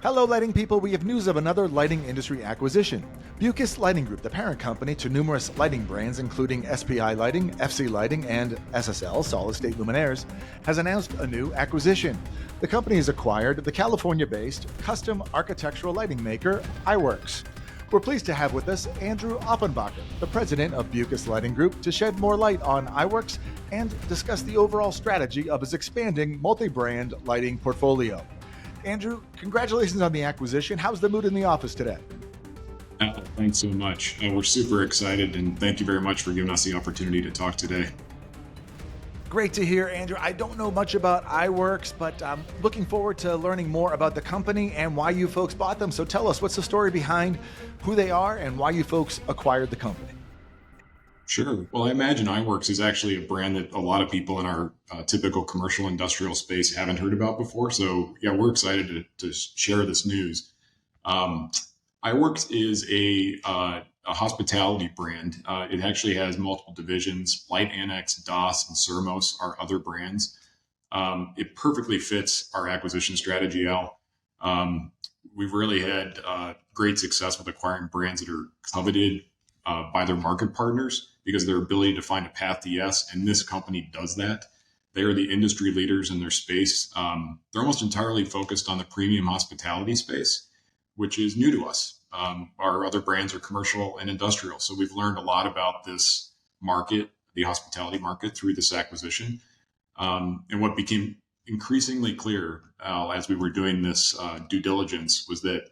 Hello, lighting people. We have news of another lighting industry acquisition. Bukas Lighting Group, the parent company to numerous lighting brands, including SPI Lighting, FC Lighting, and SSL, Solid State Luminaires, has announced a new acquisition. The company has acquired the California-based custom architectural lighting maker, iWorks. We're pleased to have with us Andrew Offenbacher, the president of Bukas Lighting Group, to shed more light on iWorks and discuss the overall strategy of his expanding multi-brand lighting portfolio. Andrew, congratulations on the acquisition. How's the mood in the office today? Thanks so much. We're super excited, and thank you very much for giving us the opportunity to talk today. Great to hear, Andrew. I don't know much about iWorks, but I'm looking forward to learning more about the company and why you folks bought them. So tell us, what's the story behind who they are and why you folks acquired the company? Sure. Well, I imagine iWorks is actually a brand that a lot of people in our typical commercial industrial space haven't heard about before. So yeah, we're excited to share this news. iWorks is a hospitality brand. It actually has multiple divisions. Annex, DOS, and Sirmos are other brands. It perfectly fits our acquisition strategy, Al. We've really had great success with acquiring brands that are coveted by their market partners because of their ability to find a path to yes. And this company does that. They are the industry leaders in their space. They're almost entirely focused on the premium hospitality space, which is new to us. Our other brands are commercial and industrial. So we've learned a lot about this market, the hospitality market, through this acquisition. And what became increasingly clear, Al, as we were doing this due diligence, was that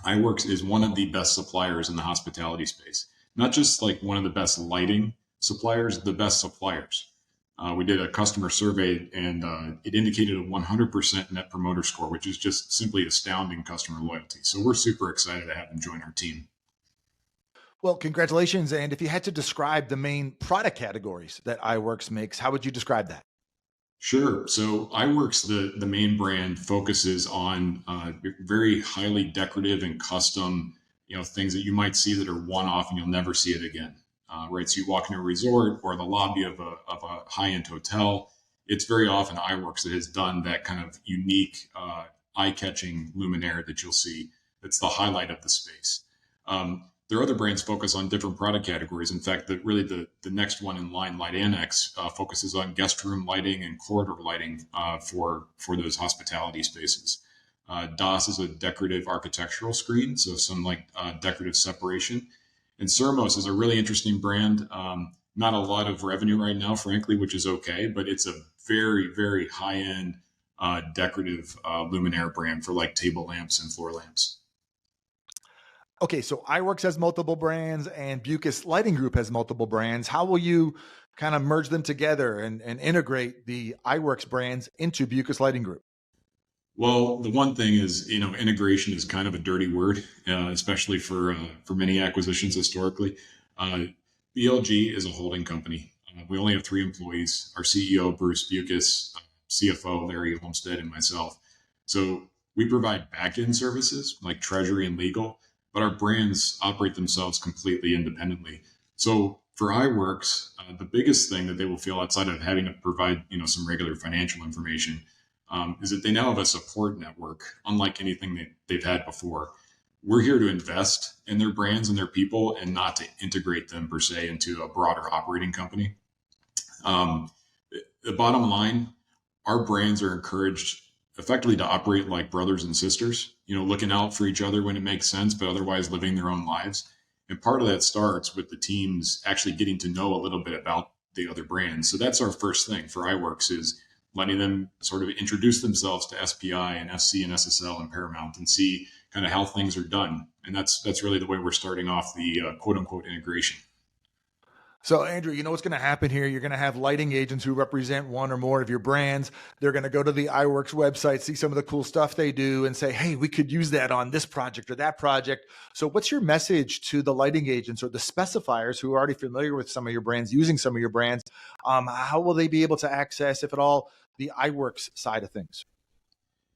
iWorks is one of the best suppliers in the hospitality space. Not just like one of the best lighting suppliers, the best suppliers. We did a customer survey and it indicated a 100% net promoter score, which is just simply astounding customer loyalty. So we're super excited to have them join our team. Well, congratulations. And if you had to describe the main product categories that iWorks makes, how would you describe that? Sure. So iWorks, the main brand, focuses on very highly decorative and custom, things that you might see that are one-off and you'll never see it again. Right. So you walk into a resort or the lobby of a high-end hotel. It's very often iWorks that has done that kind of unique, eye-catching luminaire that you'll see. That's the highlight of the space. Their other brands focus on different product categories. In fact, the next one in line, Annex, focuses on guest room lighting and corridor lighting for those hospitality spaces. DOS is a decorative architectural screen, so some decorative separation. And Sirmos is a really interesting brand. Not a lot of revenue right now, frankly, which is okay, but it's a very, very high-end decorative luminaire brand for like table lamps and floor lamps. Okay, so iWorks has multiple brands and Bukas Lighting Group has multiple brands. How will you kind of merge them together and integrate the iWorks brands into Bukas Lighting Group? Well, the one thing is, integration is kind of a dirty word, especially for many acquisitions historically. BLG is a holding company. We only have 3 employees: our CEO, Bruce Bukas, CFO, Larry Olmsted, and myself. So we provide back-end services like treasury and legal, but our brands operate themselves completely independently. So for iWorks, the biggest thing that they will feel outside of having to provide, some regular financial information, is that they now have a support network, unlike anything that they've had before. We're here to invest in their brands and their people and not to integrate them per se into a broader operating company. The bottom line, our brands are encouraged effectively to operate like brothers and sisters, looking out for each other when it makes sense, but otherwise living their own lives. And part of that starts with the teams actually getting to know a little bit about the other brands. So that's our first thing for iWorks, is letting them sort of introduce themselves to SPI and FC and SSL and Paramount and see kind of how things are done. And that's really the way we're starting off the quote unquote integration. So Andrew, you know what's going to happen here? You're going to have lighting agents who represent one or more of your brands. They're going to go to the iWorks website, see some of the cool stuff they do and say, hey, we could use that on this project or that project. So what's your message to the lighting agents or the specifiers who are already familiar with some of your brands, using some of your brands? How will they be able to access, if at all, the iWorks side of things?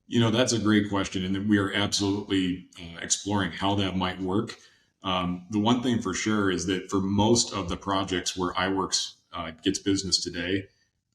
That's a great question. And we are absolutely exploring how that might work. The one thing for sure is that for most of the projects where iWorks gets business today,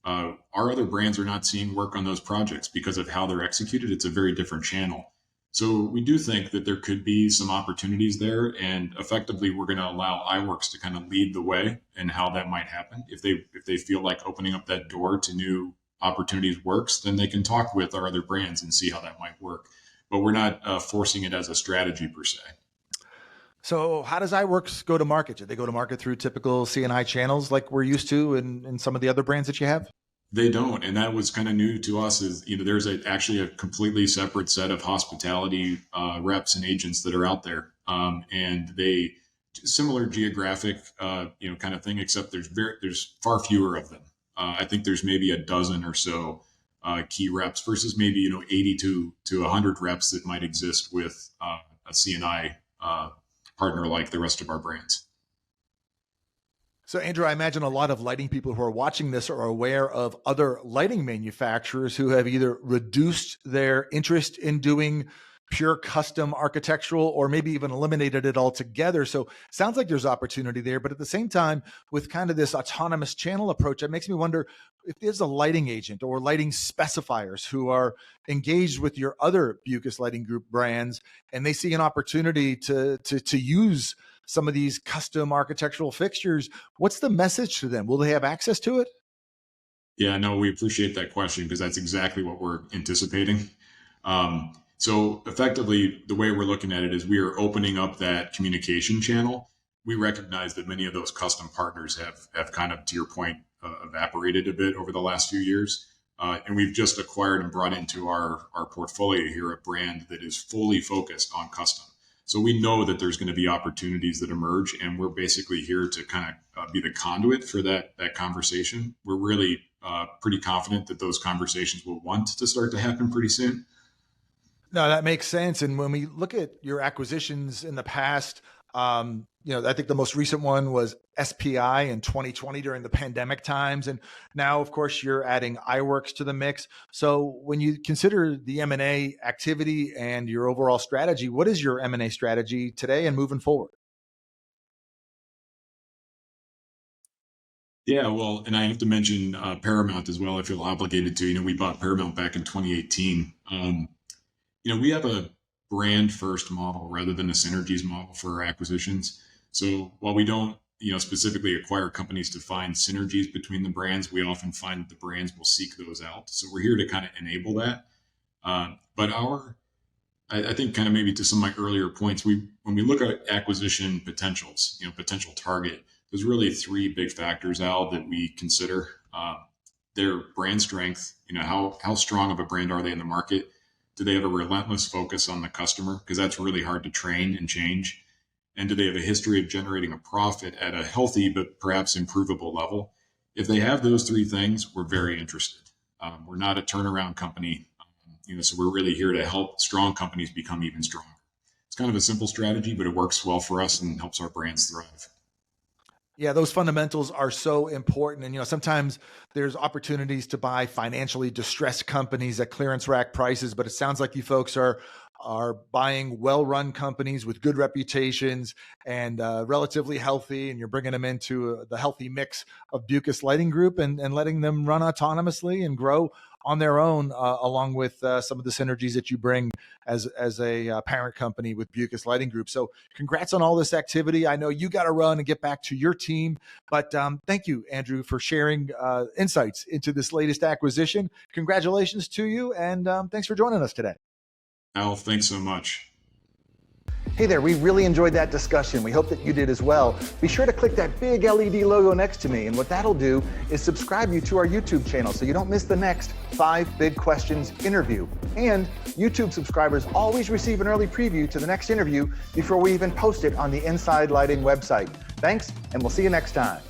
our other brands are not seeing work on those projects because of how they're executed. It's a very different channel. So we do think that there could be some opportunities there, and effectively we're going to allow iWorks to kind of lead the way in how that might happen. If they feel like opening up that door to new opportunities works, then they can talk with our other brands and see how that might work. But we're not forcing it as a strategy per se. So how does iWorks go to market? Do they go to market through typical C&I channels like we're used to in some of the other brands that you have? They don't, and that was kind of new to us. Is there's actually a completely separate set of hospitality reps and agents that are out there, and they similar geographic kind of thing, except there's far fewer of them. I think there's maybe a dozen or so key reps versus maybe 80 to 100 reps that might exist with a C&I partner like the rest of our brands. So, Andrew, I imagine a lot of lighting people who are watching this are aware of other lighting manufacturers who have either reduced their interest in doing pure custom architectural or maybe even eliminated it altogether. So sounds like there's opportunity there. But at the same time, with kind of this autonomous channel approach, it makes me wonder if there's a lighting agent or lighting specifiers who are engaged with your other Bukas Lighting Group brands, and they see an opportunity to use some of these custom architectural fixtures. What's the message to them? Will they have access to it? Yeah, no, we appreciate that question because that's exactly what we're anticipating. So effectively, the way we're looking at it is we are opening up that communication channel. We recognize that many of those custom partners have kind of, to your point, evaporated a bit over the last few years. And we've just acquired and brought into our portfolio here a brand that is fully focused on custom. So we know that there's going to be opportunities that emerge, and we're basically here to kind of be the conduit for that conversation. We're really pretty confident that those conversations will want to start to happen pretty soon. No, that makes sense. And when we look at your acquisitions in the past, I think the most recent one was SPI in 2020 during the pandemic times. And now, of course, you're adding iWorks to the mix. So when you consider the M&A activity and your overall strategy, what is your M&A strategy today and moving forward? Yeah, well, and I have to mention Paramount as well. I feel obligated to. We bought Paramount back in 2018. We have a brand first model rather than a synergies model for our acquisitions. So while we don't, specifically acquire companies to find synergies between the brands, we often find that the brands will seek those out. So we're here to kind of enable that. But I think kind of maybe to some of my earlier points, when we look at acquisition potentials, potential target, there's really three big factors, Al, that we consider. Their brand strength, how strong of a brand are they in the market? Do they have a relentless focus on the customer? Because that's really hard to train and change. And do they have a history of generating a profit at a healthy but perhaps improvable level? If they have those three things, we're very interested. We're not a turnaround company, so we're really here to help strong companies become even stronger. It's kind of a simple strategy, but it works well for us and helps our brands thrive. Yeah, those fundamentals are so important. And, sometimes there's opportunities to buy financially distressed companies at clearance rack prices, but it sounds like you folks are buying well-run companies with good reputations and relatively healthy, and you're bringing them into the healthy mix of Bukas Lighting Group and letting them run autonomously and grow on their own, along with some of the synergies that you bring as a parent company with Bukas Lighting Group. So congrats on all this activity. I know you got to run and get back to your team, but thank you, Andrew, for sharing insights into this latest acquisition. Congratulations to you, and thanks for joining us today. Al, thanks so much. Hey there, we really enjoyed that discussion. We hope that you did as well. Be sure to click that big LED logo next to me, and what that'll do is subscribe you to our YouTube channel so you don't miss the next 5 Big Questions interview. And YouTube subscribers always receive an early preview to the next interview before we even post it on the Inside Lighting website. Thanks, and we'll see you next time.